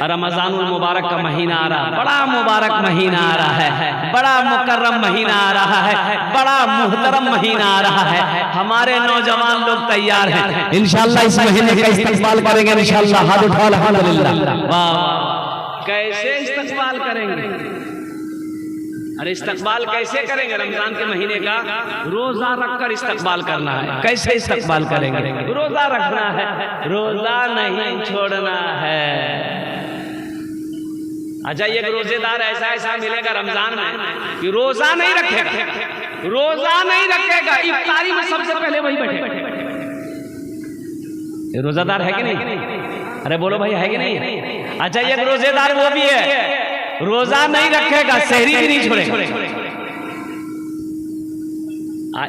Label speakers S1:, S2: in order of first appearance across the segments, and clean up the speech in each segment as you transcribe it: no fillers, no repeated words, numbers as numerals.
S1: रमजानुल मुबारक का महीना आ रहा है, बड़ा मुबारक महीना आ रहा है, बड़ा मुकर्रम महीना आ रहा है, बड़ा मुहतरम महीना आ रहा है। हमारे नौजवान लोग तैयार हैं, इंशाअल्लाह इस महीने का इस्तकबाल करेंगे इंशाअल्लाह। हाथ उठा अल्हम्दुलिल्लाह। वाह, कैसे इस्तकबाल करेंगे? अरे इस्तकबाल कैसे करेंगे? रमजान के महीने का रोजा रखकर इस्तकबाल करना है। कैसे इस्तकबाल करेंगे? रोजा रखना है, रोजा नहीं छोड़ना है। अच्छा, एक रोजेदार ऐसा ऐसा मिलेगा रमजान में कि रोजा नहीं रखेगा, रोजा नहीं रखेगा, इफ्तारी में सबसे पहले वही बैठे। रोजादार है कि नहीं? अरे बोलो भाई, है कि नहीं? अच्छा, एक रोजेदार वो भी है, रोजा नहीं रखेगा, सहरी भी नहीं छोड़ेगा।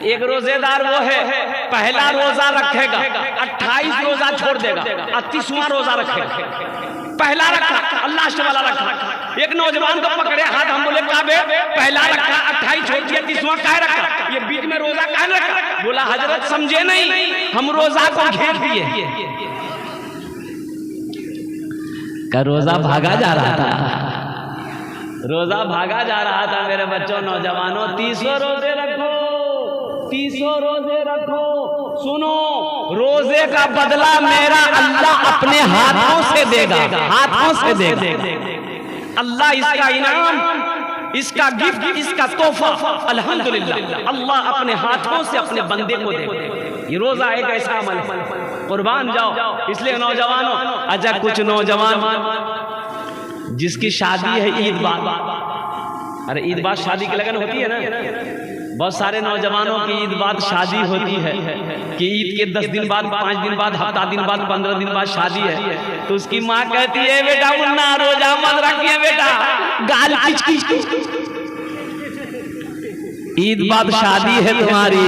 S1: एक रोजेदार वो है, पहला रोजा रखेगा, 28 रोजा छोड़ देगा, 38वां रोजा रखेगा। पहला रखा, अल्लाह से वाला रखा। एक नौजवान को पकड़े हाथ, हम बोले काबे पहला रखा, 28 छोड़ दिया, 30वां काहे रखा? ये बीच में रोजा काहे रखा? बोला हजरत समझे नहीं, हम रोजा को घेर दिए। का रोजा भागा जा रहा था, रोजा भागा जा रहा था। मेरे बच्चों, नौजवानों, 30 रोजे रखो, 30 रोजे रखो। सुनो, रोजे का बदला मेरा अल्लाह अपने हाथों से देगा, हाथों से देगा। अल्लाह इसका इनाम, इसका गिफ्ट, इसका तोहफा अल्हम्दुलिल्लाह अल्लाह अपने हाथों से अपने बंदे को देगा। ये रोजा एक ऐसा अमल है, कुर्बान जाओ। इसलिए नौजवानों, अच्छा कुछ नौजवान जिसकी शादी है ईद बाद, अरे ईद बाद शादी की लगन होती है ना, बहुत सारे नौजवानों की ईद बाद शादी होती है कि ईद के 10 दिन बाद, 5 दिन बाद, हफ्ता दिन बाद, 15 दिन बाद शादी है। तो उसकी माँ कहती है, बेटा मुन्ना रोजा मत रखिए बेटा, गाल खिच। ईद बाद शादी है तुम्हारी,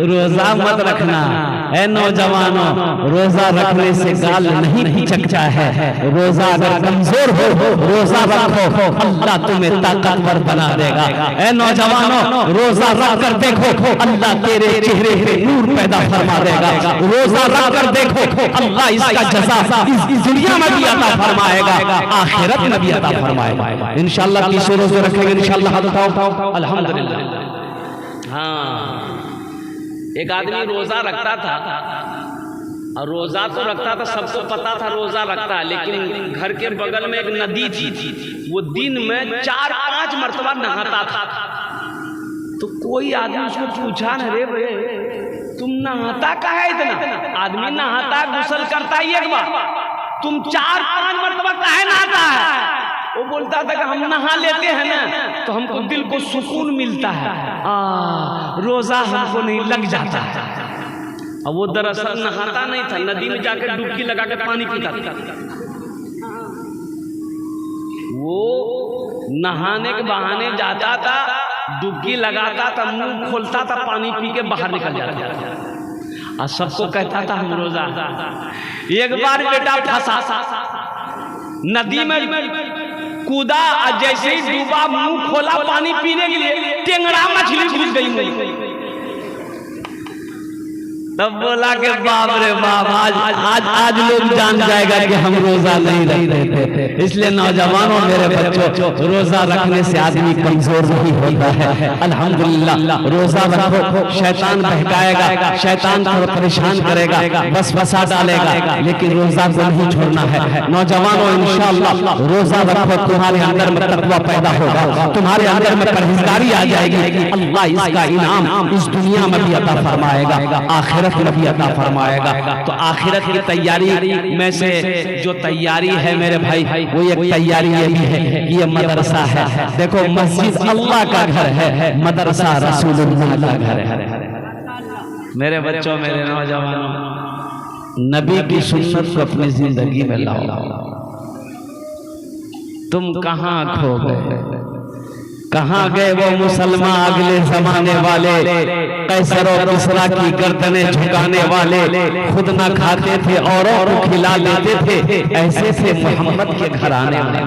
S1: रोजा मत रखना। है नौजवानों, रोजा रखने से गाल नहीं खिंचता है। रोजा अगर कमजोर हो, रोजा रखो, अल्लाह तुम्हें ताकतवर बना देगा। है नौजवानों, रोजा रख कर देखो, अल्लाह तेरे चेहरे पे नूर पैदा फरमा देगा। रोजा रख कर देखो, अल्लाह इसका जज़ा इस दुनिया में भी अता फरमाएगा, आखिरत में भी अता फरमाएगा इंशाअल्लाह। किस रोजे रखेंगे इंशाअल्लाह? हाथ उठाओ अल्हम्दुलिल्लाह। हाँ, एक आदमी रोजा रखता था, और रोजा तो रखता था, सबको पता था रोजा रखता है, लेकिन घर के बगल में एक नदी थी, वो दिन में 4-5 मरतबा नहाता था। तो कोई आदमी उसको पूछा ना, रे तुम नहाता का है इतना? आदमी नहाता, गुस्ल करता है एक बार, तुम 4-5 मरतबा काहे नहाता है? वो बोलता था कि हम नहा लेते हैं ना, तो हमको दिल को सुकून मिलता है, रोजा हमको नहीं लग जाता है। अब वो दरअसल नहाता नहीं था, नदी में जाकर डुबकी लगा के पानी पीता था। वो नहाने के बहाने जाता था, डुबकी लगाता था, मुंह खोलता था, पानी पी के बाहर निकल जाता था, और सबको कहता था हम रोजा। एक बार बेटा फंसा, नदी में कूदा, और जैसे ही डूबा, मुंह खोला पानी पीने के लिए, टेंगड़ा मछली घुस गई। तब बोला कि बाप रे बाप, आज लोग जान जाएगा कि हम रोजा नहीं रखते थे। इसलिए नौजवानों, मेरे बच्चों, रोजा रखने से आदमी कमजोर नहीं होता है। अल्हम्दुलिल्लाह, रोजा रखो, शैतान बहकाएगा, शैतान को परेशान करेगा, बसवसा डालेगा, लेकिन रोजा को नहीं छोड़ना है। नौजवानों, इंशाअल्लाह रोजा रखो, तुम्हारे अंदर में तकवा पैदा होगा, तुम्हारे अंदर में परहेजगारी आ जाएगी। अल्लाह इसका इनाम इस दुनिया में भी अता फरमाएगा, आखिरत में भी अता फरमाएगा। तो आखिरत की तैयारी में से जो तैयारी है मेरे भाई, वो एक तैयारी ये भी है कि ये मदरसा है। देखो, मस्जिद अल्लाह का घर है, मदरसा रसूलुल्लाह का घर है। मेरे बच्चों, मेरे नौजवानों, नबी की सुन्नत को अपनी जिंदगी में लाओ। तुम कहाँ खो गए? कहाँ गए वो मुसलमान अगले जमाने वाले, कैसर और किसरा की गर्दनें झुकाने वाले? खुद ना खाते थे, औरों को खिला देते थे, ऐसे थे मोहम्मद के घराने वाले।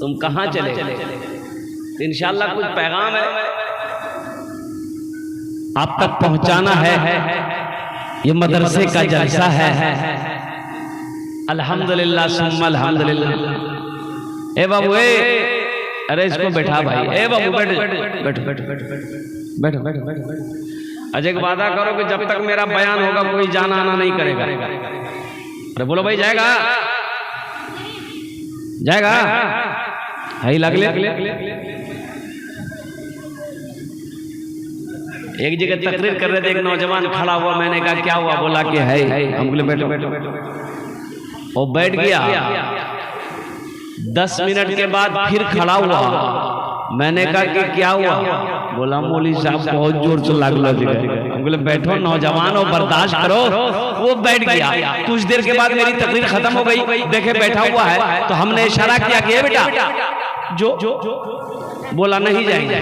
S1: तुम कहाँ चले? इंशाअल्लाह कुछ पैगाम है आप तक पहुंचाना है। ये मदरसे का जलसा है, अल्हम्दुलिल्लाह सुम्मा अल्हम्दुलिल्लाह। ए बाबू ए, अरे इसको बैठा भाई। ए बाबू बैठ बैठ बैठ बैठ बैठ बैठ बैठ। अजय वादा करो कि जब तक मेरा बयान होगा कोई जाना आना नहीं करेगा। अरे बोलो भाई, जाएगा जाएगा है लग ले। एक जगह तकरीर कर रहे थे, एक नौजवान खड़ा हुआ, मैंने कहा क्या हुआ? बोला कि है। हम बोले बैठो बैठो। वो बैठ गया। 10 मिनट के बाद फिर खड़ा हुआ। मैंने कहा कि क्या हुआ? बोला मौलवी साहब बहुत जोर से लाग लग गया। हम बोले बैठो नौजवान हो, बर्दाश्त करो। वो बैठ गया। कुछ देर के बाद मेरी तकरीर खत्म हो गई, देखे बैठा हुआ है तो हमने इशारा किया कि बेटा जो बोला नहीं जाएंगे।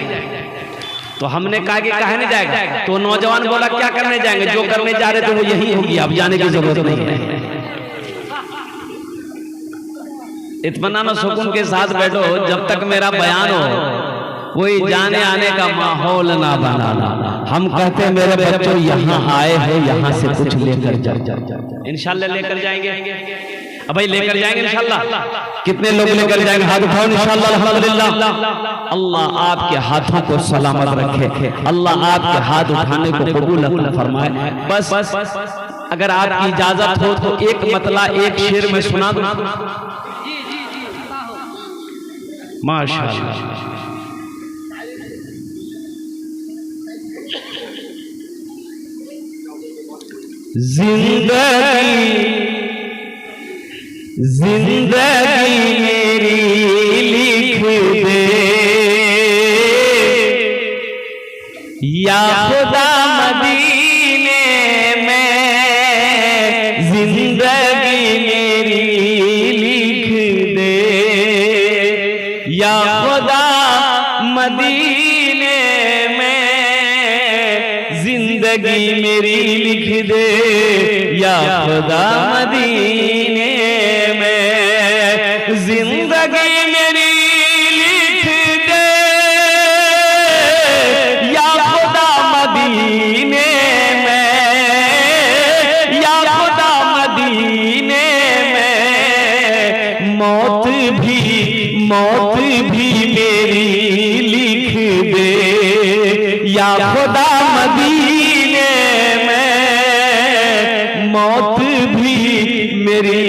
S1: तो हमने कहा कि काहे नहीं जाएगा? तो नौजवान बोला क्या करने जाएंगे? जो करने जा रहे थे वो यही होगी, अब जाने की जरूरत नहीं है। इत्मीनान और सुकून के साथ बैठो, जब तक मेरा बयान हो कोई जाने आने का माहौल ना बनाना। हम कहते हैं मेरे बच्चों यहाँ आए हैं, यहाँ से कुछ लेकर जाओ। इंशाल्लाह लेकर जाएंगे। अब भाई लेकर जाएंगे इंशाल्लाह। कितने लोग लेकर जाएंगे? हाथ उठाओ इंशाल्लाह अल्हम्दुलिल्लाह। अल्लाह आपके हाथों को सलामत रखे, अल्लाह आपके हाथ उठाने को कबूल फरमाए। बस अगर आपकी इजाजत हो तो एक मतला एक शेर में सुना दो। माशाअल्लाह। जिंदगी मेरी लिख दे या खुदा मदीने में, जिंदगी मेरी लिख दे या खुदा मदीने में, जिंदगी मेरी लिख दे या खुदा मदीने में, जिंदगी मेरी लिख दे या खुदा मदीने में, या खुदा मदीने में, मौत भी मेरी लिख दे या खुदा मदीने में, मौत भी मेरी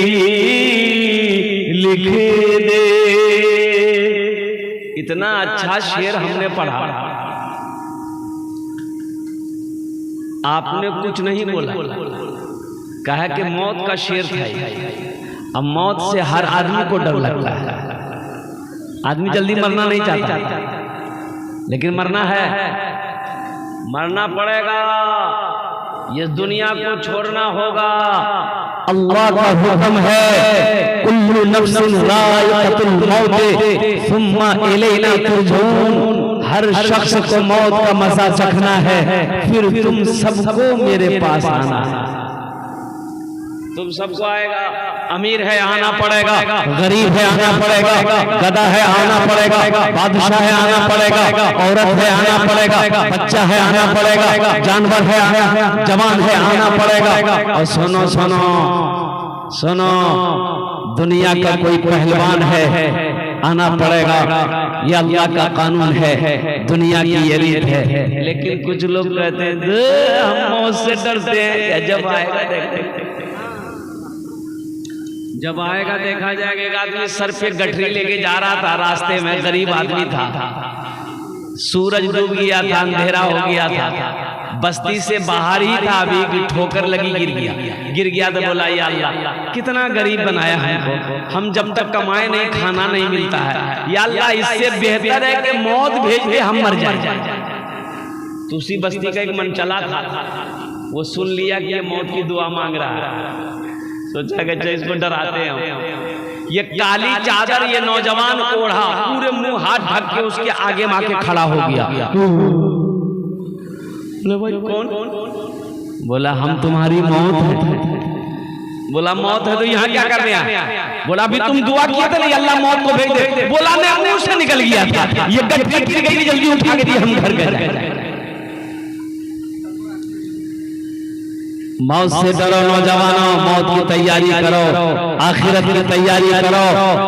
S1: लिख दे। इतना अच्छा शेर हमने पढ़ा, आपने कुछ नहीं बोला। कहा कि मौत का शेर था। अब मौत से हर आदमी को डर लगता है। आदमी जल्दी मरना नहीं चाहता, लेकिन मरना है, मरना पड़ेगा। ये दुनिया को छोड़ना होगा। अल्लाह का हुक्म है, कुल्लु नफ्सिन ज़ाइक़तुल मौत सुम्मा इलैना तुरजऊन। हर शख्स को मौत का मजा चखना है, फिर तुम सबको मेरे पास आना है। तुम सबको आएगा। अमीर है आना पड़ेगा, गरीब है आना पड़ेगा, गधा है आना पड़ेगा, बादशाह है आना पड़ेगा, औरत है आना पड़ेगा, बच्चा है आना पड़ेगा, जानवर है आना, जवान है आना पड़ेगा। और सुनो सुनो सुनो, दुनिया का कोई पहलवान है आना पड़ेगा। ये अल्लाह का कानून है, दुनिया की ये रीत है। लेकिन कुछ लोग कहते हैं हम मौत से डरते हैं। जब आएगा देखते, जब आएगा देखा जाएगा। एक आदमी सर पे गठरी लेके जा रहा था, रास्ते में गरीब आदमी था, सूरज डूब गया था, अंधेरा हो गया था, बस्ती से बाहर ही था, अभी ठोकर लगी गिर गया। तो बोला या अल्लाह कितना गरीब बनाया हमको, हम जब तक कमाए नहीं खाना नहीं मिलता है, या अल्लाह इससे बेहतर है कि मौत भेज दे हम मर जाए। तो उसी बस्ती का एक मन चला था, वो सुन लिया कि ये मौत की दुआ मांग रहा है। सोचा कि इसको डराते हैं। ये काली चादर ये नौजवान ओढ़ा, पूरे मुंह हाथ ढक के उसके आगे आके खड़ा हो गया। कौन? बोला हम तुम्हारी मौत है। बोला मौत है तो यहाँ क्या करने आए? बोला अभी तुम दुआ किए थे नहीं अल्लाह मौत को भेज दे। बोला मैं मुंह से निकल गया था, ये गठरी गिर गई, जल्दी उठा के दिए, हम घर गए। मौत से डरो नौजवानों, मौत की तैयारी करो, आखिरत की तैयारी करो,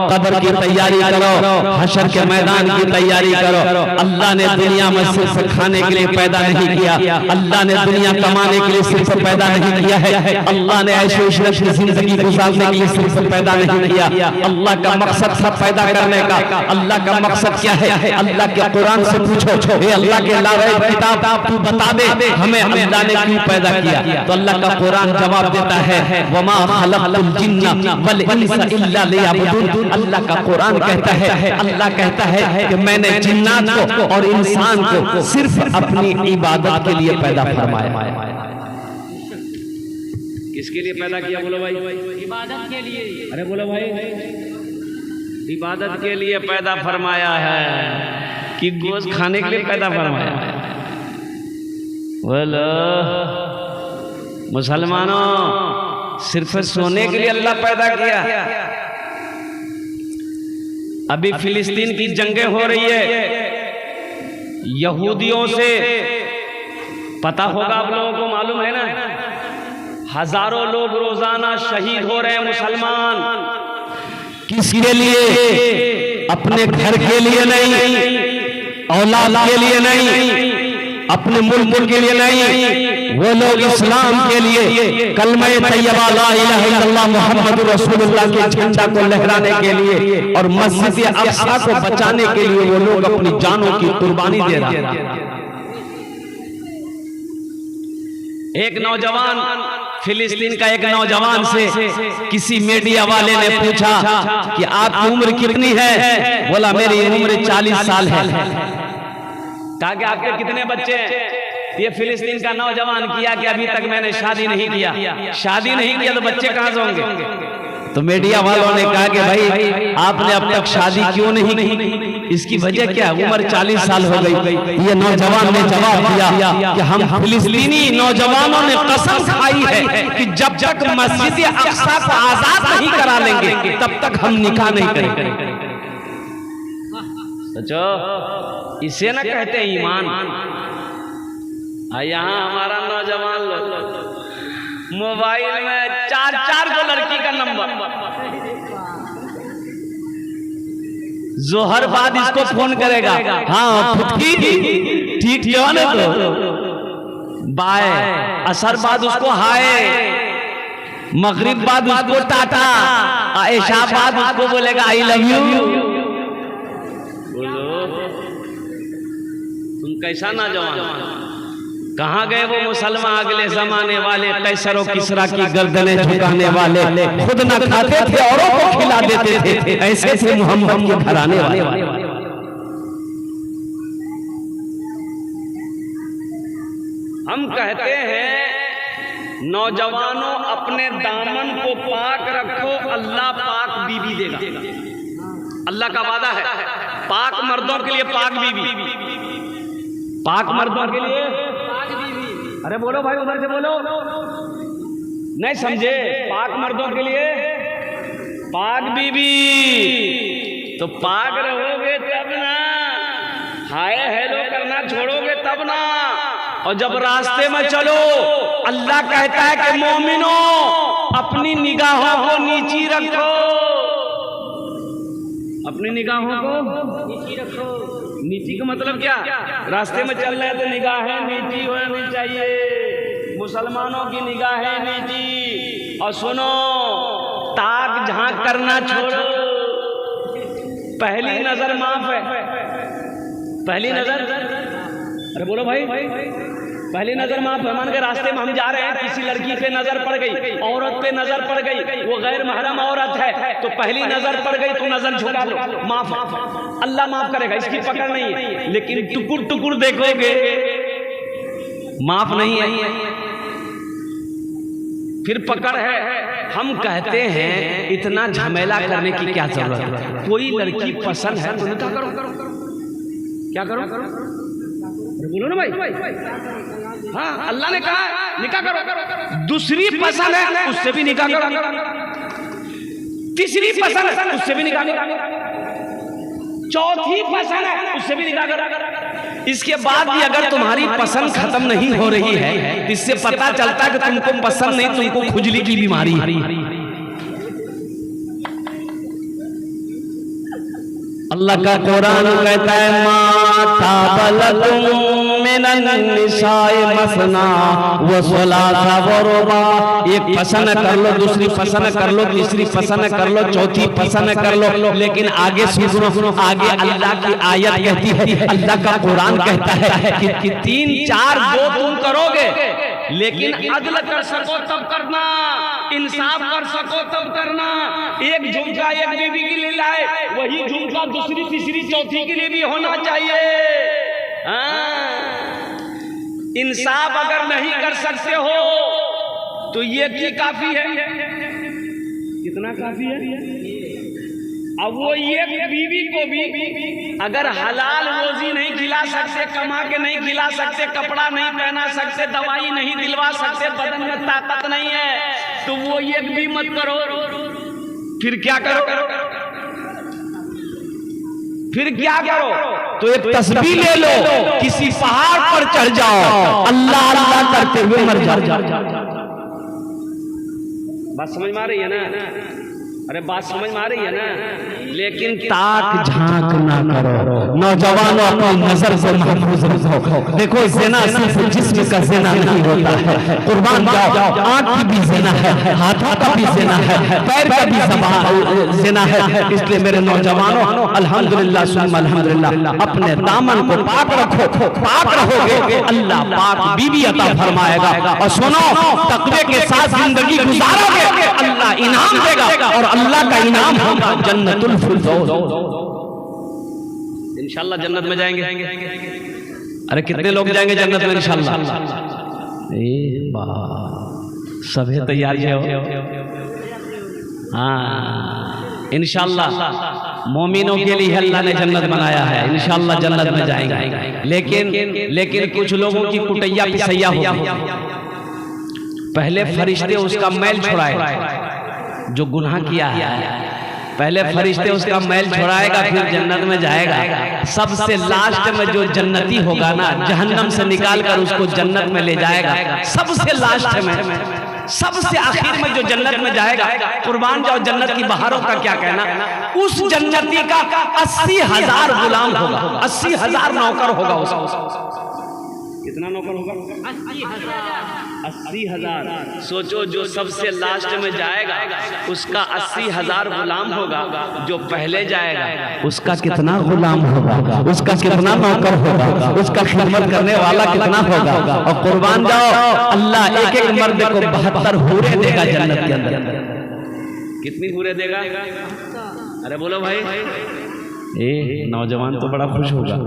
S1: कब्र की तैयारी करो, हशर के मैदान की तैयारी करो। अल्लाह ने दुनिया में सिर्फ खाने के लिए पैदा नहीं किया, अल्लाह ने दुनिया कमाने के लिए सिर्फ पैदा नहीं किया है, अल्लाह ने ऐशो इशरत की जिंदगी गुजारने के लिए सिर्फ पैदा नहीं किया। अल्लाह का मकसद था पैदा करने का। अल्लाह का मकसद क्या है? अल्लाह के कुरान से पूछो, हे अल्लाह के लाए किताब तू बता दे हमें अल्लाह ने क्यों पैदा किया? तो अल्लाह का कुरान जवाब देता है, वमा खलक़तुल जिन्ना वल इंसा इल्ला लियअबुदून। अल्लाह का कुरान कहता है, अल्लाह कहता है कि मैंने जिन्नात को और इंसान को सिर्फ अपनी इबादत के लिए पैदा फरमाया। किसके लिए पैदा किया? बोलो भाई।
S2: इबादत के लिए।
S1: अरे बोलो भाई, इबादत के लिए पैदा फरमाया है कि गोश्त खाने के लिए पैदा फरमाया है? बोलो मुसलमानों, सिर्फ सोने के लिए अल्लाह पैदा किया? अभी फिलिस्तीन की जंगें हो रही है यहूदियों से, पता होगा आप लोगों को, मालूम है ना? हजारों लोग रोजाना शहीद हो रहे हैं मुसलमान। किसके लिए? अपने घर के लिए नहीं, औलाद के लिए नहीं, अपने मुल्क के लिए नहीं, वो लोग इस्लाम के लिए, कलमा तैयबा ला इलाहा इल्लल्लाह मुहम्मदुर रसूलुल्लाह के झंडा को लहराने के लिए और मस्जिद अक्सा को बचाने के लिए वो लोग अपनी जानों की कुर्बानी दे रहे हैं। एक नौजवान, फिलिस्तीन का एक नौजवान से किसी मीडिया वाले ने पूछा कि आपकी उम्र कितनी है? बोला मेरी उम्र 40 साल है। कहा कि आपके कितने बच्चे हैं? ये फिलिस्तीन का नौजवान किया कि अभी तक मैंने शादी नहीं किया। शादी नहीं किया तो बच्चे कहां से होंगे? तो मीडिया वालों ने कहा कि भाई आपने अब तक शादी क्यों नहीं की? इसकी वजह क्या? उम्र 40 साल हो गई। ये नौजवान ने जवाब दिया कि हम फिलिस्तीनी नौजवानों ने कसम खाई है कि जब तक मस्जिद अक्सा को आजाद नहीं करा लेंगे तब तक हम निकाह नहीं करेंगे। सोचो, इसे ना कहते ईमान। यहाँ हमारा नौजवान लोग मोबाइल में चार जो लड़की का नंबर, जोहर बाद इसको फोन करेगा, हाँ फुटकी ठीक क्यों ना, तो बाय, असर बाद उसको हाय, मगरिब बाद उसको टाटा, ऐशा बाद उसको बोलेगा आई लव यू। बोलो तुम कैसा नौजवान? कहाँ गए वो मुसलमान अगले जमाने वाले, कैसर और किसरा की गर्दनें झुकाने वाले? खुद न खाते थे औरों को खिला देते थे, ऐसे थे मोहम्मद के घराने वाले। हम कहते हैं नौजवानों अपने दामन को पाक रखो, अल्लाह पाक बीवी देगा। अल्लाह का वादा है पाक मर्दों के लिए पाक बीवी, पाक मर्दों के लिए। अरे बोलो भाई, उधर से बोलो, नहीं समझे? पाक मर्दों के लिए पाक बीवी। तो पाक रहोगे तब ना, हाय हेलो करना छोड़ोगे तब ना। और जब रास्ते में चलो, अल्लाह कहता है कि मोमिनो अपनी निगाहों को नीची रखो, अपनी निगाहों को नीची रखो। नीची का मतलब क्या? रास्ते में चल रहे हैं तो निगाहें नीची होनी चाहिए, मुसलमानों की निगाहें नीची। और सुनो, ताक झांक करना छोड़ो। पहली नजर माफ है, पहली नजर। अरे बोलो भाई, पहली नजर माफ है। मान के रास्ते में हम जा रहे हैं, किसी लड़की पे नजर पड़ गई, औरत पे नजर पड़ गई, वो गैर महरम औरत है, तो पहली नजर पड़ गई तो नजर झुका लो, माफ, अल्लाह माफ करेगा, इसकी पकड़ नहीं है। लेकिन टुकुर टुकुर देखोगे, माफ नहीं है, फिर पकड़ है। हम कहते हैं इतना झमेला करने की क्या जरूरत है? कोई लड़की पसंद है तो निकाह करो, क्या करो? बोलो ना भाई। हाँ, अल्लाह ने कहा निकाह करो। दूसरी पसंद है उससे भी निकाह करो, तीसरी पसंद है उससे भी निकाह करो, चौथी पसंद है उससे भी निकाह करो। इसके बाद भी अगर तुम्हारी पसंद खत्म नहीं हो रही है तो इससे पता चलता है कि तुमको पसंद नहीं, तुमको खुजली की बीमारी है। अल्लाह का कुरान कहता है माता बलकुम मिनन निसाए मसना व सुलासा व रुबा। एक पसंद कर लो, दूसरी पसंद कर लो, तीसरी पसंद कर लो, चौथी पसंद कर लो, लेकिन आगे सुनो, आगे अल्लाह की आयत कहती है, अल्लाह का कुरान कहता है कि 3 4 जो तुम करोगे, लेकिन अदल कर सको तब करना, इंसाफ कर सको तब करना। एक झुमका एक बीवी के लिए लाए, वही झुमका दूसरी तीसरी चौथी के लिए भी होना चाहिए। इंसाफ अगर नहीं कर सकते हो तो ये भी काफी है। कितना काफी है? अब वो ये बीवी को भी अगर हलाल रोजी नहीं खिला सकते, कमा के नहीं खिला सकते, कपड़ा नहीं पहना सकते, दवाई नहीं दिलवा सकते, बदन में ताकत नहीं है, तो वो ये भी मत करो। फिर क्या करो? फिर क्या करो? तो एक तस्बीह ले लो, किसी पहाड़ पर चढ़ जाओ, अल्लाह अल्लाह करते हुए मर जाओ। बात समझ में आ रही है ना? अरे बात समझ में आ रही है ना? लेकिन ताक झांक ना करो। नौजवानों अपनी नजर से महफूज रखो। देखो ज़िना सिर्फ जिस्म का ज़िना नहीं होता है, कुर्बान जाओ, आंख की भी ज़िना है, हाथों का भी ज़िना है, पैर का भी ज़िना है। इसलिए मेरे नौजवानों अल्हम्दुलिल्लाह सुम्मा अल्हम्दुलिल्लाह अपने दामन को पाक रखो। पाक रहोगे अल्लाह पाक बीवी अता फरमाएगा। और सुनो, तकवे के साथ जिंदगी गुजारोगे अल्लाह इनाम देगा, और अल्लाह का इनाम होगा जन्नतुल फिरदौस। इंशाल्लाह जन्नत में जाएंगे। अरे कितने लोग जाएंगे जन्नत में इंशाल्लाह? सभी तैयारी हो? हाँ, इंशाल्लाह मोमिनों के लिए अल्लाह ने जन्नत बनाया है, इंशाल्लाह जन्नत में जाएंगे। लेकिन कुछ लोगों की कुटैया पिसैया होगी। पहले फरिश्ते उसका मैल छुड़ाए जो गुनाह किया है, पहले फरिश्ते उसका मैल छुड़ाएगा, फिर जन्नत में जाएगा। सबसे लास्ट में जो जन्नती होगा ना, जहन्नम से निकाल कर उसको जन्नत में ले जाएगा। सबसे लास्ट में, सबसे आखिर में जो जन्नत में जाएगा, कुर्बान जाओ जन्नत की बहारों का क्या कहना, उस जन्नती का 80,000 गुलाम होगा, 80,000 नौकर होगा उसका। कितना नौकर होगा? 80,000। सोचो, जो सबसे लास्ट में जाएगा उसका 80,000 गुलाम होगा, जो पहले जाएगा उसका कितना गुलाम होगा, उसका कितना नौकर होगा, उसका खिदमत करने वाला कितना होगा। और कुर्बान जाओ अल्लाह एक एक मर्द को 72 हूरें देगा जन्नत के अंदर। कितनी हूरें देगा? अरे बोलो भाई। नौजवान तो बड़ा खुश होगा,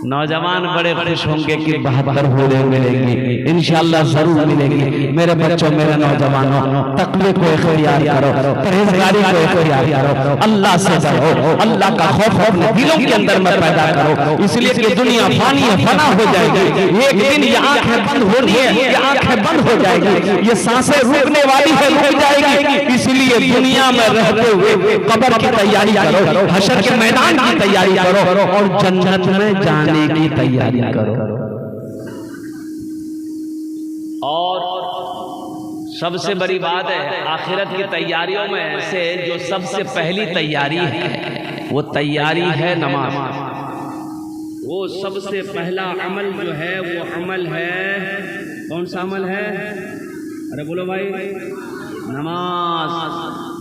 S1: नौजवान बड़े खुश होंगे कि 72 हूरें मिलेंगी, इंशाअल्लाह जरूर मिलेंगी। मेरे बच्चों, मेरे नौजवानों, तकवे को इख्तियार करो, परहेजगारी को इख्तियार करो, अल्लाह से डरो, अल्लाह का खौफ अपने दिलों के अंदर में पैदा करो। इसलिए कि दुनिया फानी है, फना हो जाएगी। एक दिन ये आंखें बंद होनी है, ये आंखें बंद हो जाएगी, ये सांसें रुकने वाली है, रुक जाएगी। इसलिए दुनिया में रहते हुए कब्र की तैयारी करो, हशर के मैदान की तैयारी करो, और जन्नत में जाने की तैयारी करो। और सबसे बड़ी बात है, आखिरत की तैयारियों में से जो सबसे पहली तैयारी है वो तैयारी है नमाज। वो सबसे पहला अमल जो है वो अमल है, कौन सा अमल है? अरे बोलो भाई। नमाज।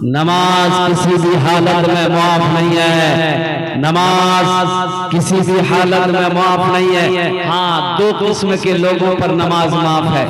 S1: नमाज किसी भी हालत में माफ नहीं है, नमाज किसी भी हालत में माफ नहीं है। हाँ, 2 किस्म के लोगों पर नमाज माफ है।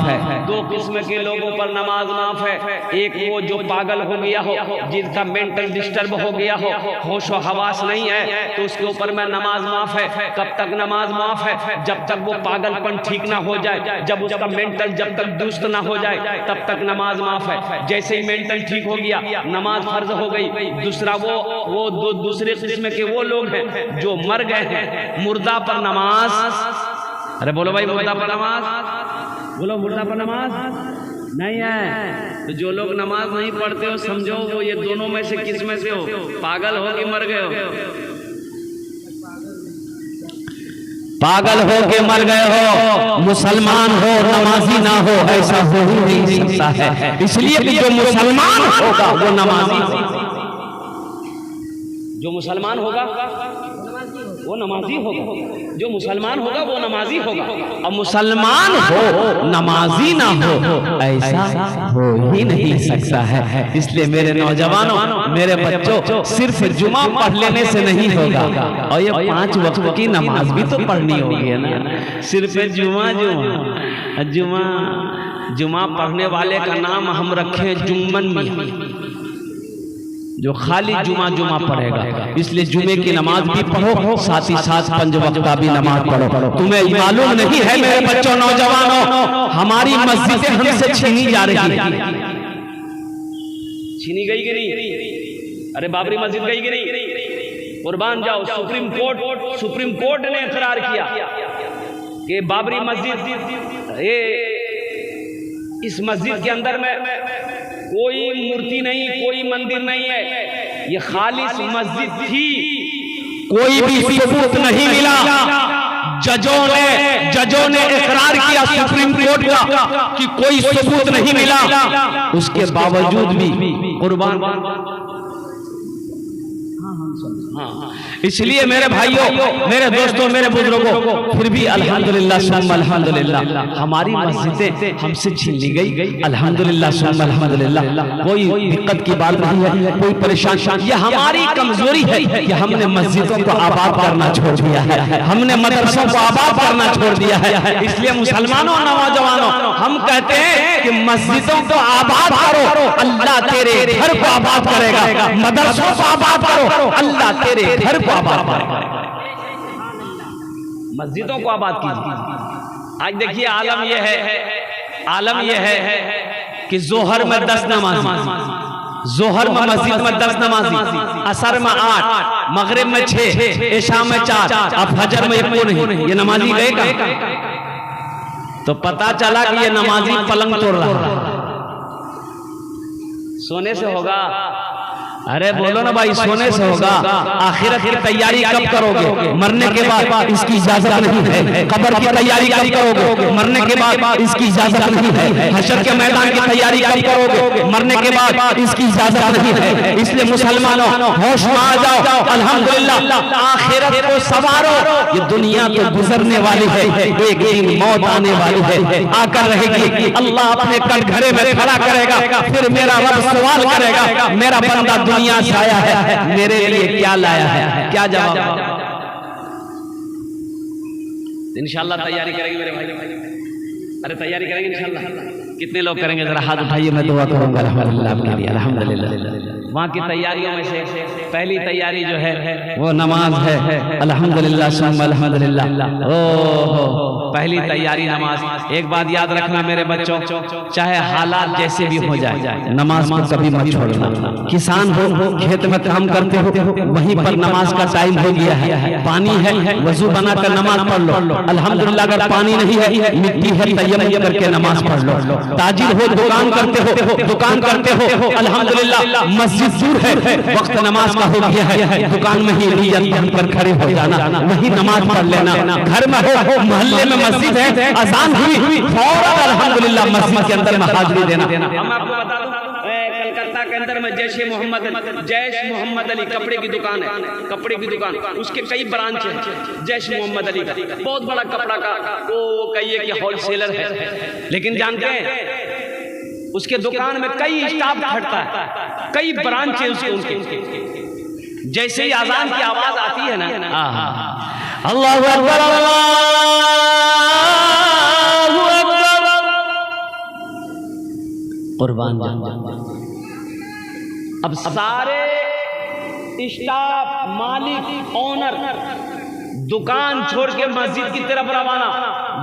S1: 2 किस्म के लोगों पर नमाज माफ है। एक वो जो पागल हो गया हो, जिसका मेंटल डिस्टर्ब हो गया हो, होश व हवास नहीं है, तो उसके ऊपर में नमाज माफ है। कब तक नमाज माफ है? जब तक वो पागलपन ठीक ना हो जाए, जब उसका मेंटल जब तक दुरुस्त ना हो जाए, तब तक नमाज माफ है। जैसे ही मेंटल ठीक हो गया, नमाज फर्ज हो गई। दूसरा वो दूसरे किस्म के वो लोग हैं जो मर गए हैं, मुर्दा पर नमाज। अरे बोलो भाई, मुर्दा पर नमाज बोलो। मुर्दा पर नमाज नहीं है। तो जो लोग नमाज नहीं पढ़ते हो, समझो वो ये दोनों में से किस में से हो? पागल हो कि मर गए हो? पागल हो के मर गए हो, मुसलमान हो नमाजी ना हो, ऐसा हो ही नहीं सकता है। इसलिए कि जो मुसलमान होगा वो नमाजी होगा, जो मुसलमान होगा वो नमाजी होगा, जो मुसलमान होगा वो नमाजी होगा। अब मुसलमान हो नमाजी ना हो, ऐसा हो ही नहीं सकता है। इसलिए मेरे नौजवानों, मेरे बच्चों, सिर्फ जुमा पढ़ लेने से नहीं होगा, और ये 5 वक्त की नमाज भी तो पढ़नी होगी है ना। सिर्फ जुमा जुमा जुमा जुमा पढ़ने वाले का नाम हम रखे जुम्मन मियां, जो खाली जुमा जुमा पढ़ेगा। इसलिए जुमे की नमाज भी पढ़ो, साथ ही साथ 5 वक्त का भी नमाज पढ़ो। तुम्हें मालूम नहीं है मेरे बच्चों, नौजवानों, हमारी मस्जिदें हमसे छीनी जा रही है। छीनी गई कि नहीं? अरे बाबरी मस्जिद गई कि नहीं? कुर्बान जाओ, सुप्रीम कोर्ट ने इकरार किया कि बाबरी मस्जिद, ये इस मस्जिद के अंदर में कोई मूर्ति नहीं, कोई मंदिर नहीं है, ये खालिस मस्जिद थी, कोई भी सबूत नहीं मिला। जजों ने इकरार किया सुप्रीम कोर्ट का कि कोई सबूत नहीं मिला, उसके बावजूद भी कुर्बान। इसलिए मेरे भाइयों, मेरे दोस्तों, मेरे बुजुर्गों, फिर भी अल्हम्दुलिल्लाह सुम्मा अल्हम्दुलिल्लाह हमारी मस्जिदें हमसे छीन ली गई। अल्हम्दुलिल्लाह सुम्मा अल्हम्दुलिल्लाह, कोई दिक्कत की बात नहीं है, कोई परेशान। ये हमारी कमजोरी है कि हमने मस्जिदों को आबाद करना छोड़ दिया है, हमने मदरसों को आबाद करना छोड़ दिया है। इसलिए मुसलमानों, नौजवानों, हम कहते हैं कि मस्जिदों को आबाद करो, अल्लाह तेरे घर को आबाद करेगा। मदरसों को आबाद करो, अल्लाह तेरे घर को आबाद करेगा। मस्जिदों को आबाद कीजिए। आज देखिए आलम यह है कि जोहर में 10 नमाज, जोहर में मस्जिद में 10 नमाजी, असर में 8, मगरिब में 6, इशा में 4, अब फजर में 1 नहीं। ये नमाजी गएगा? तो पता चला कि ये नमाजी पलंग तोड़ रहा है। सोने से होगा? अरे बोलो ना भाई, सोने से होगा। आखिरत की तैयारी कब करोगे? मरने के बाद इसकी इजाजत नहीं है। कब्र की तैयारी कब करोगे? मरने के बाद इसकी इजाजत नहीं है। हशर के मैदान की तैयारी कब करोगे? मरने के बाद इसकी इजाजत नहीं है। इसलिए मुसलमानों, होश में आ जाओ। अल्हम्दुलिल्लाह, आखिरत को सवारो। ये दुनिया तो गुजरने वाली है, एक दिन मौत आने वाली है, आकर रहेगी। अल्लाह अपने कटघरे में खड़ा करेगा, फिर मेरा रब सवाल करेगा, मेरा बंदा दुनिया से आया है, मेरे लिए क्या लाया है? क्या जवाब? इंशाल्लाह तैयारी करेंगे मेरे भाई। अरे तैयारी करेंगे इंशाल्लाह। कितने लोग करेंगे? जरा हाथ उठाइए, मैं दुआ करूंगा अल्हम्दुलिल्लाह आपके लिए। अल्हम्दुलिल्लाह। वहाँ की तैयारियों में से पहली तैयारी जो है वो नमाज है। अल्हम्दुलिल्लाह सुम्मा अल्हम्दुलिल्लाह। ओह, पहली तैयारी नमाज। एक बात याद रखना मेरे बच्चों, चाहे हालात जैसे भी हो जाए, नमाज को कभी मत छोड़ना। किसान हो, खेत में काम करते हो, वहीं पर नमाज का टाइम हो गया है, पानी है, वजू बनाकर नमाज पढ़ लो। अल्हम्दुलिल्लाह अगर पानी नहीं है, मिट्टी है, तयम्मुम करके नमाज पढ़ लो। ताजिर हो, दुकान करते हो, अल्हम्दुलिल्लाह मस्जिद दूर है, वक्त नमाज का हो गया है, दुकान में ही नियत बनकर खड़े हो जाना, वही नमाज पढ़ लेना। घर में हो, मोहल्ले में मस्जिद है, अजान हुई, फौरन अल्हम्दुलिल्लाह मस्जिद के अंदर में हाजिरी देना। हम आपको बता दूं, कलकत्ता के अंदर में जैश मोहम्मद अली कपड़े की दुकान है, कपड़े की दुकान, उसके कई ब्रांच है। जैश मोहम्मद अली का बहुत बड़ा कपड़ा का वो कहिए कि होलसेलर है, लेकिन जानते हैं उसके दुकान में कई स्टाफ खड़ता है, कई ब्रांच है उसके। जैसे ही अजान की आवाज आती है ना, अल्लाहु अकबर, अल्लाहु अकबर, कुर्बान जान। अब सारे स्टाफ, मालिक, ओनर दुकान छोड़ के मस्जिद की तरफ रवाना।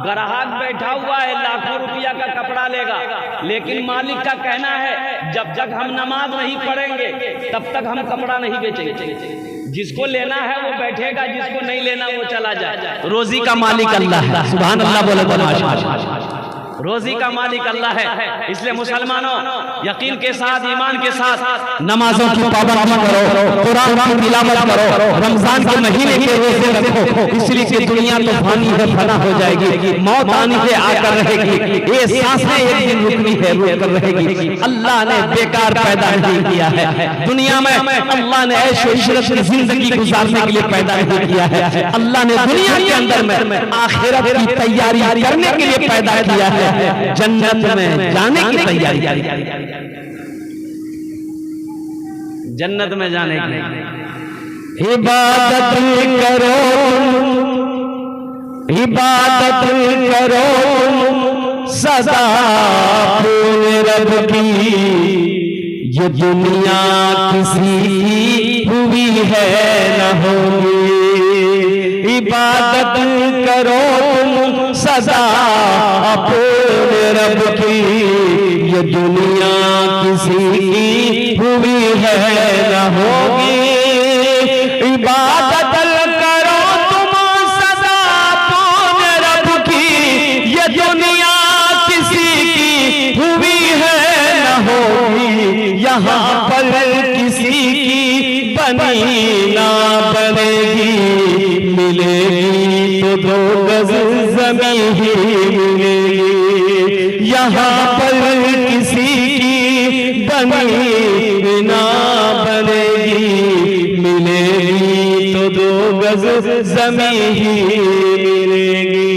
S1: ग्राहक बैठा हुआ है, लाखों रुपया का कपड़ा लेगा, लेकिन मालिक का कहना है जब तक हम नमाज नहीं पढ़ेंगे तब तक हम कपड़ा नहीं बेचेंगे। जिसको लेना है वो बैठेगा, जिसको नहीं लेना वो चला जाए। रोजी का मालिक अल्लाह है, सुभान अल्लाह बोले तो माशाअल्लाह। रोजी का मालिक अल्लाह है। इसलिए मुसलमानों यकीन के साथ, ईमान के साथ नमाजों की पाबंदी करो, कुरान की तिलावत करो, रमजान के महीने के रोजे रखो, इसलिए कि दुनिया तो फानी है, फना हो जाएगी, मौत आनी है, आकर रहेगी, ये सांसें एक दिन रुकनी है, रुक कर रहेगी। अल्लाह ने बेकार पैदा नहीं किया है दुनिया में, अल्लाह ने ऐशो इशरत की जिंदगी गुजारने के लिए पैदा नहीं किया है। अल्लाह ने दुनिया के अंदर में आखिरत की तैयारी करने के लिए पैदा किया है, जन्नत में जाने की तैयारी, जन्नत में जाने के लिए। इबादत करो, इबादत करो सदा अपने रब की, ये दुनिया किसी की हुई है न होगी। इबादत करो तुम सदा अपने रब की, ये दुनिया किसी की हुई है न होगी। इबादत करो तुम सदा अपने रब की, ये दुनिया किसी की हुई है न होगी। यहाँ पर किसी की बनी ना बनेगी, मिलेगी तो 2 गज ज़मीन ही मिलेगी। यहाँ पर किसी की बनी ना बनेगी, मिलेगी तो 2 गज ज़मीन ही मिलेगी।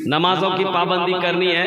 S1: नमाजों की पाबंदी करनी है।